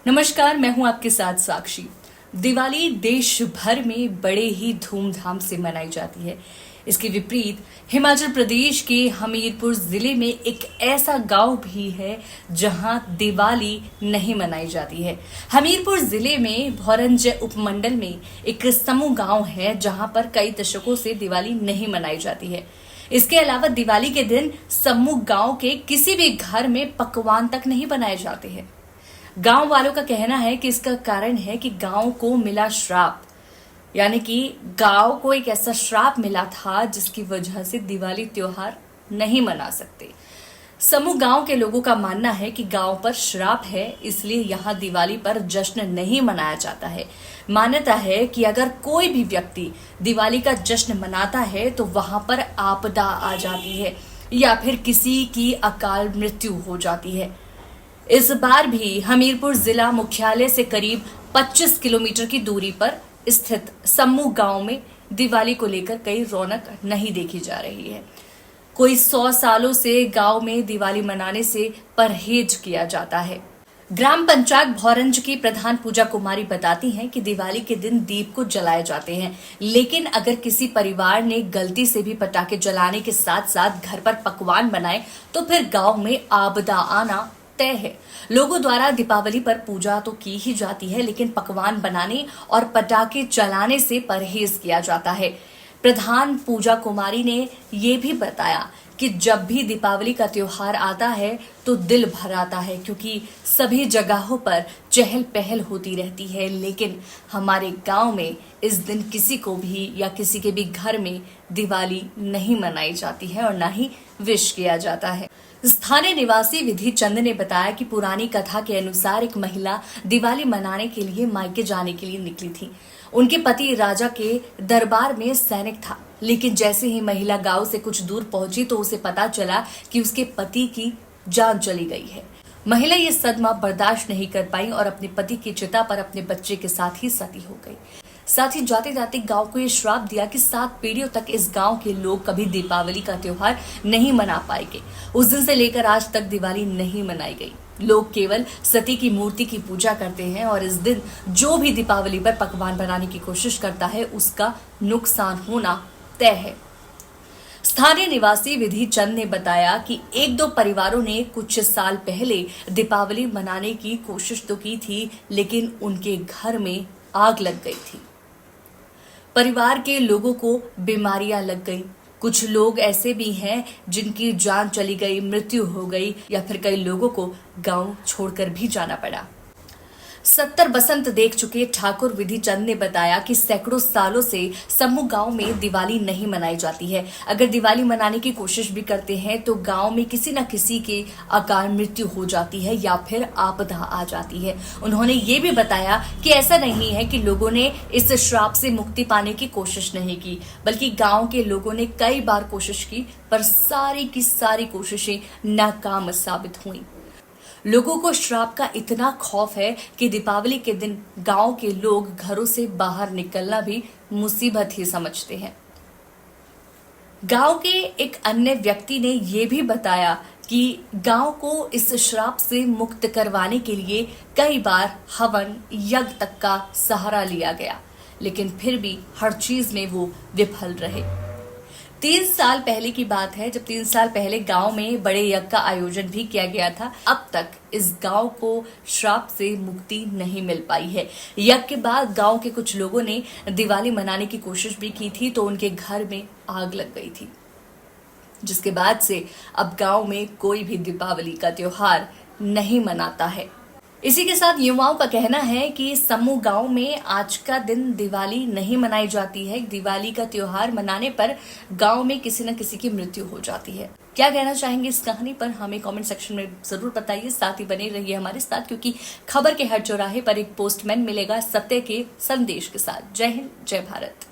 नमस्कार, मैं हूं आपके साथ साक्षी। दिवाली देश भर में बड़े ही धूमधाम से मनाई जाती है। इसके विपरीत हिमाचल प्रदेश के हमीरपुर जिले में एक ऐसा गांव भी है जहां दिवाली नहीं मनाई जाती है। हमीरपुर जिले में भौरंज उपमंडल में एक समूह गांव है जहां पर कई दशकों से दिवाली नहीं मनाई जाती है। इसके अलावा दिवाली के दिन समूह गांव के किसी भी घर में पकवान तक नहीं बनाए जाते हैं। गांव वालों का कहना है कि इसका कारण है कि गांव को मिला श्राप, यानी कि गांव को एक ऐसा श्राप मिला था जिसकी वजह से दिवाली त्योहार नहीं मना सकते। समूह गांव के लोगों का मानना है कि गांव पर श्राप है, इसलिए यहां दिवाली पर जश्न नहीं मनाया जाता है। मान्यता है कि अगर कोई भी व्यक्ति दिवाली का जश्न मनाता है तो वहां पर आपदा आ जाती है या फिर किसी की अकाल मृत्यु हो जाती है। इस बार भी हमीरपुर जिला मुख्यालय से करीब 25 किलोमीटर की दूरी पर स्थित समूह गांव में दिवाली को लेकर कई रौनक नहीं देखी जा रही है। कोई 100 सालों से गांव में दिवाली मनाने से परहेज किया जाता है। ग्राम पंचायत भौरंज की प्रधान पूजा कुमारी बताती हैं कि दिवाली के दिन दीप को जलाए जाते हैं, लेकिन अगर किसी परिवार ने गलती से भी पटाखे जलाने के साथ साथ घर पर पकवान बनाए तो फिर गांव में आपदा आना तय है। लोगों द्वारा दीपावली पर पूजा तो की ही जाती है, लेकिन पकवान बनाने और पटाखे जलाने से परहेज किया जाता है। प्रधान पूजा कुमारी ने ये भी बताया कि जब भी दीपावली का त्योहार आता है तो दिल भर आता है, क्योंकि सभी जगहों पर चहल पहल होती रहती है, लेकिन हमारे गांव में इस दिन किसी को भी या किसी के भी घर में दिवाली नहीं मनाई जाती है और ना ही विश किया जाता है। स्थानीय निवासी विधि चंद ने बताया कि पुरानी कथा के अनुसार एक महिला दिवाली मनाने के लिए मायके जाने के लिए निकली थी। उनके पति राजा के दरबार में सैनिक था, लेकिन जैसे ही महिला गांव से कुछ दूर पहुंची तो उसे पता चला कि उसके पति की जान चली गई है। महिला ये सदमा बर्दाश्त नहीं कर पाई और अपने पति की चिता पर अपने बच्चे के साथ ही सती हो गई। साथ ही जाते जाते गांव को ये श्राप दिया कि 7 पीढ़ियों तक इस गांव के लोग कभी दीपावली का त्योहार नहीं मना पाएंगे। उस दिन से लेकर आज तक दिवाली नहीं मनाई गई। लोग केवल सती की मूर्ति की पूजा करते हैं और इस दिन जो भी दीपावली पर पकवान बनाने की कोशिश करता है उसका नुकसान होना तय है। स्थानीय निवासी विधि चंद ने बताया कि 1-2 परिवारों ने कुछ साल पहले दीपावली मनाने की कोशिश तो की थी, लेकिन उनके घर में आग लग गई थी। परिवार के लोगों को बीमारियां लग गई। कुछ लोग ऐसे भी हैं जिनकी जान चली गई, मृत्यु हो गई, या फिर कई लोगों को गांव छोड़कर भी जाना पड़ा। 70 बसंत देख चुके ठाकुर विधि चंद ने बताया कि सैकड़ों सालों से समूह गांव में दिवाली नहीं मनाई जाती है। अगर दिवाली मनाने की कोशिश भी करते हैं तो गांव में किसी न किसी की अकाल मृत्यु हो जाती है या फिर आपदा आ जाती है। उन्होंने ये भी बताया कि ऐसा नहीं है कि लोगों ने इस श्राप से मुक्ति पाने की कोशिश नहीं की, बल्कि गांव के लोगों ने कई बार कोशिश की, पर सारी की सारी कोशिशें नाकाम साबित हुई। लोगों को श्राप का इतना खौफ है कि दीपावली के दिन गांव के लोग घरों से बाहर निकलना भी मुसीबत ही समझते हैं। गांव के एक अन्य व्यक्ति ने यह भी बताया कि गांव को इस श्राप से मुक्त करवाने के लिए कई बार हवन यज्ञ तक का सहारा लिया गया, लेकिन फिर भी हर चीज में वो विफल रहे। 3 साल पहले की बात है, जब 3 साल पहले गांव में बड़े यज्ञ का आयोजन भी किया गया था। अब तक इस गांव को श्राप से मुक्ति नहीं मिल पाई है। यज्ञ के बाद गांव के कुछ लोगों ने दिवाली मनाने की कोशिश भी की थी तो उनके घर में आग लग गई थी, जिसके बाद से अब गांव में कोई भी दीपावली का त्योहार नहीं मनाता है। इसी के साथ युवाओं का कहना है कि समूह गांव में आज का दिन दिवाली नहीं मनाई जाती है। दिवाली का त्योहार मनाने पर गांव में किसी न किसी की मृत्यु हो जाती है। क्या कहना चाहेंगे इस कहानी पर हमें कमेंट सेक्शन में जरूर बताइए। साथ ही बने रहिए हमारे साथ, क्योंकि खबर के हर चौराहे पर एक पोस्टमैन मिलेगा सत्य के संदेश के साथ। जय हिंद, जय भारत।